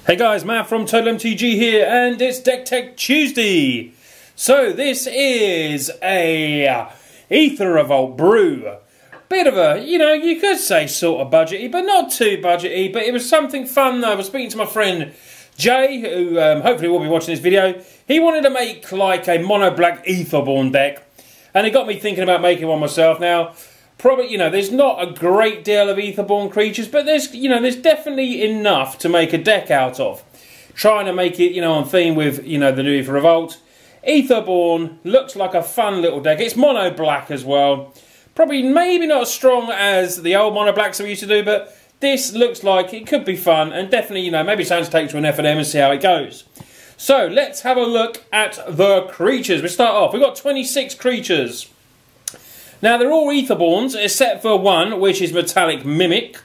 Hey guys, Matt from Untitled MTG here, and it's Deck Tech Tuesday. So this is a Aetherborn Brew. Bit of a, you could say sort of budgety, but not too budgety, but it was something fun. I was speaking to my friend Jay, who hopefully will be watching this video. He wanted to make like a mono black Aetherborn deck, and it got me thinking about making one myself. Now, probably, there's not a great deal of Aetherborn creatures, but there's definitely enough to make a deck out of. Trying to make it, on theme with, the new Aether Revolt. Aetherborn looks like a fun little deck. It's mono black as well. Probably, maybe not as strong as the old mono blacks that we used to do, but this looks like it could be fun, and definitely, maybe something to take to an FNM and see how it goes. So, let's have a look at the creatures. We start off, we've got 26 creatures. Now, they're all Aetherborns, except for one, which is Metallic Mimic,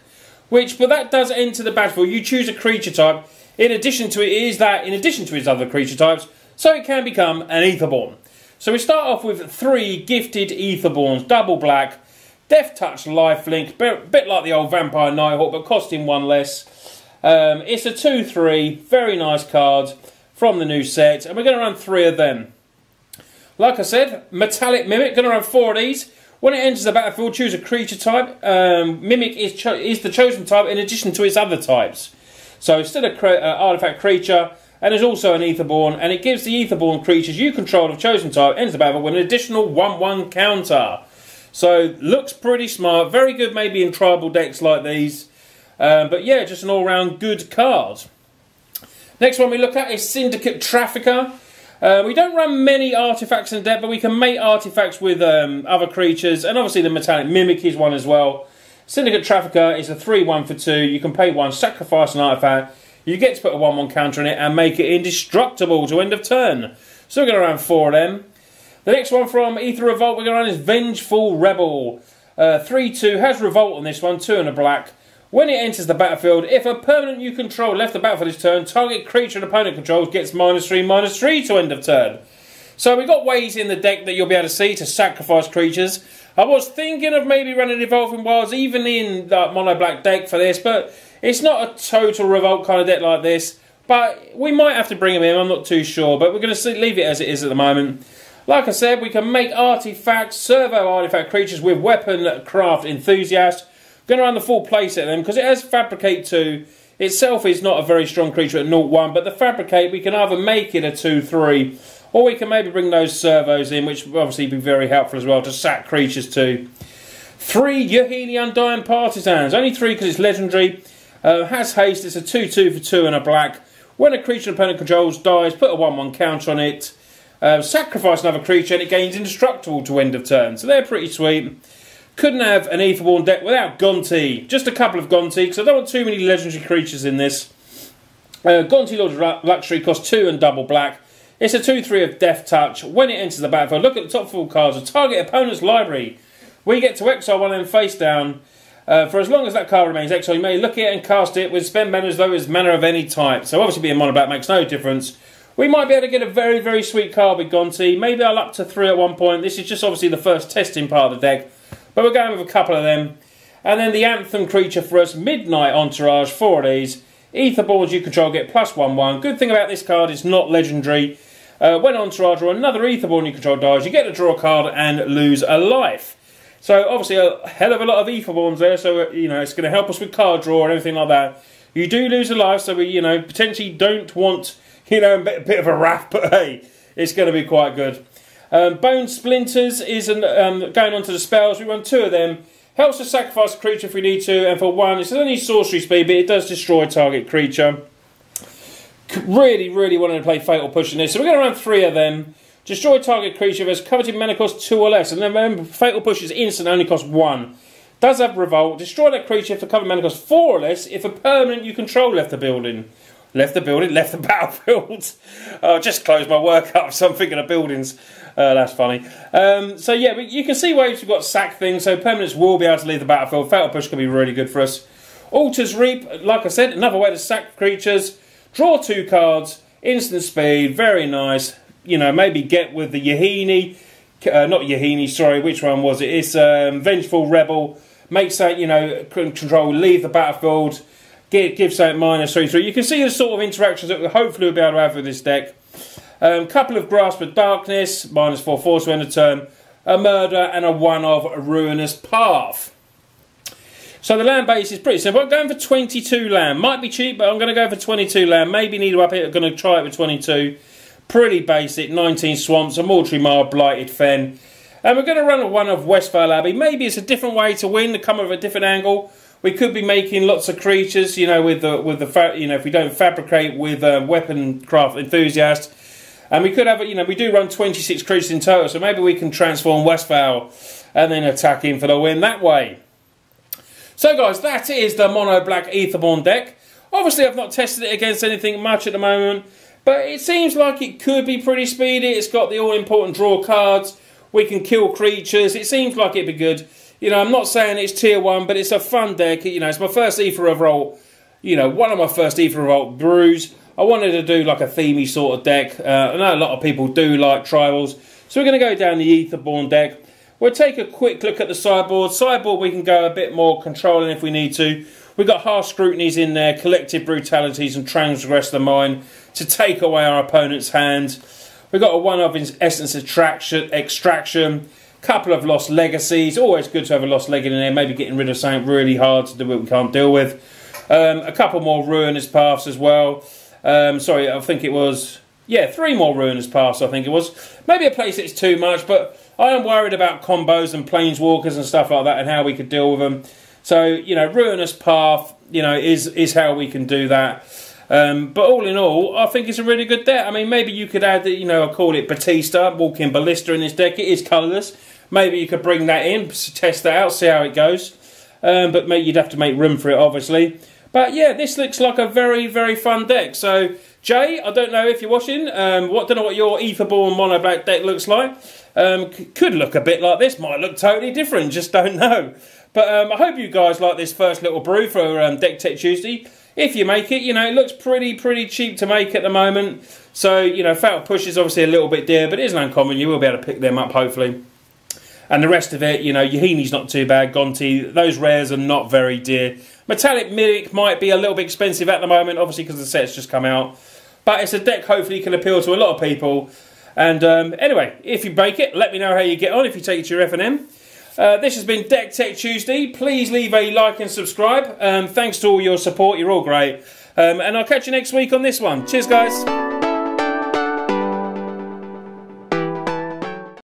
but that does enter the battlefield. You choose a creature type. In addition to its other creature types, so it can become an Aetherborn. So we start off with 3 gifted Aetherborns, double black, Death Touch Lifelink, bit like the old Vampire Nighthawk, but costing 1 less. It's a 2/3, very nice card from the new set, and we're going to run 3 of them. Like I said, Metallic Mimic, going to run 4 of these. When it enters the battlefield, choose a creature type. Mimic is the chosen type in addition to its other types. So still an artifact creature, and there's also an Aetherborn, and it gives the Aetherborn creatures you control of chosen type enters the battlefield with an additional 1/1 counter. So looks pretty smart, very good maybe in tribal decks like these. But yeah, just an all-round good card. Next one we look at is Syndicate Trafficker. We don't run many artifacts in the deck, but we can make artifacts with other creatures, and obviously the Metallic Mimic is one as well. Syndicate Trafficker is a 3/1 for 2. You can pay 1, sacrifice an artifact. You get to put a 1/1 counter on it and make it indestructible to end of turn. So we're going to run 4 of them. The next one from Aether Revolt we're going to run is Vengeful Rebel. 3/2, has Revolt on this one, 2 and a black. When it enters the battlefield, if a permanent you control left the battlefield this turn, target creature an opponent controls gets -3/-3 to end of turn. So we've got ways in the deck that you'll be able to see to sacrifice creatures. I was thinking of maybe running Evolving Wilds even in the mono black deck for this, but it's not a total Revolt kind of deck like this. But we might have to bring him in, I'm not too sure, but we're going to leave it as it is at the moment. Like I said, we can make artifacts, servo artifact creatures with Weapon Craft Enthusiast. Going to run the full playset then, because it has Fabricate 2. Itself is not a very strong creature at 0/1, but the Fabricate, we can either make it a 2/3, or we can maybe bring those servos in, which will obviously be very helpful as well to sack creatures too. 3 Yohini Undying Partisans, only 3 because it's legendary. Has haste, it's a 2/2 for 2 and a black. When a creature an opponent controls dies, put a 1/1 counter on it. Sacrifice another creature and it gains indestructible to end of turn. So they're pretty sweet. Couldn't have an Aetherborn deck without Gonti. Just a couple of Gonti, because I don't want too many legendary creatures in this. Gonti Lord of Luxury costs 2 and double black. It's a 2/3 of Death Touch. When it enters the battlefield, look at the top 4 cards of target opponent's library. We get to exile one of them face down. For as long as that card remains exiled, you may look at it and cast it with spend mana as though it's mana of any type. So obviously being mono black makes no difference. We might be able to get a very, very sweet card with Gonti. Maybe I'll up to 3 at one point. This is just obviously the first testing part of the deck. But we're going with a couple of them. And then the Anthem creature for us, Midnight Entourage, 4 of these. Aetherborns you control get +1/1. Good thing about this card is not legendary. When Entourage or another Aetherborn you control dies, you get to draw a card and lose a life. So obviously a hell of a lot of Aetherborns there, so it's going to help us with card draw and everything like that. You do lose a life, so we potentially don't want a bit of a wrath, but hey, it's going to be quite good. Bone Splinters is going on to the spells. We run 2 of them. Helps us sacrifice a creature if we need to, and for 1, it's only sorcery speed, but it does destroy target creature. Really, really wanted to play Fatal Push in this, so we're going to run 3 of them. Destroy target creature if it's coveted mana cost 2 or less, and then remember, Fatal Push is instant, only costs 1. Does have Revolt. Destroy that creature if the covered mana costs 4 or less, if a permanent you control left the building. Left the battlefield. I just closed my work up, so I'm thinking of buildings. That's funny. So yeah, but you can see ways we've got sack things, so permanents will be able to leave the battlefield. Fatal Push can be really good for us. Altar's Reap, like I said, another way to sack creatures. Draw 2 cards, instant speed, very nice. Maybe get with the Yohini. Not Yohini, sorry, which one was it? It's Vengeful Rebel. Makes that, control leave the battlefield. Give something -3/3. You can see the sort of interactions that we hopefully will be able to have with this deck. Couple of Grasp of Darkness, -4 force when a turn, a Murder, and a 1 of Ruinous Path. So the land base is pretty simple. I'm going for 22 land. Might be cheap, but I'm going to go for 22 land. Maybe need to up it. I'm going to try it with 22. Pretty basic. 19 Swamps, a Mortuary Mire, Blighted Fen. And we're going to run a 1 of Westphal Abbey. Maybe it's a different way to win, to come with a different angle. We could be making lots of creatures, you know, with the you know, if we don't fabricate with Weapon Craft Enthusiast. And we could have, you know, we do run 26 creatures in total, so maybe we can transform Westphal and then attack in for the win that way. So guys, that is the Mono Black Aetherborn deck. Obviously I've not tested it against anything much at the moment, but it seems like it could be pretty speedy. It's got the all-important draw cards. We can kill creatures. It seems like it'd be good. You know, I'm not saying it's tier 1, but it's a fun deck. You know, it's my first Aether Revolt, you know, one of my first Aether Revolt brews. I wanted to do like a themey sort of deck. I know a lot of people do like tribals, so we're going to go down the Aetherborn deck. We'll take a quick look at the sideboard. Sideboard, we can go a bit more controlling if we need to. We've got Harsh Scrutinies in there, Collective Brutalities and Transgress the Mind to take away our opponent's hand. We've got a 1 of Essence Extraction, couple of Lost Legacies. Always good to have a Lost Legacy in there, maybe getting rid of something really hard to do what we can't deal with. A couple more Ruinous Paths as well. Sorry, I think it was, yeah, 3 more Ruinous Paths, I think it was. Maybe a place that's too much, but I am worried about combos and Planeswalkers and stuff like that and how we could deal with them. So, you know, Ruinous Path, you know, is how we can do that. But all in all, I think it's a really good deck. I mean, maybe you could add, you know, I call it Batista, Walking Ballista in this deck. It is colourless. Maybe you could bring that in, test that out, see how it goes. But you'd have to make room for it, obviously. But yeah, this looks like a very, very fun deck. So, Jay, I don't know if you're watching. Don't know what your Aetherborn Mono Black deck looks like. Could look a bit like this. Might look totally different. Just don't know. But I hope you guys like this first little brew for Deck Tech Tuesday. If you make it, you know, it looks pretty cheap to make at the moment. So, you know, Fatal Push is obviously a little bit dear, but it is an uncommon. You will be able to pick them up, hopefully. And the rest of it, you know, Yohini's not too bad. Gonti, those rares are not very dear. Metallic Mythic might be a little bit expensive at the moment, obviously because the set's just come out. But it's a deck hopefully can appeal to a lot of people. And anyway, if you make it, let me know how you get on if you take it to your F&M. This has been Deck Tech Tuesday. Please leave a like and subscribe. Thanks to all your support. You're all great. And I'll catch you next week on this one. Cheers, guys.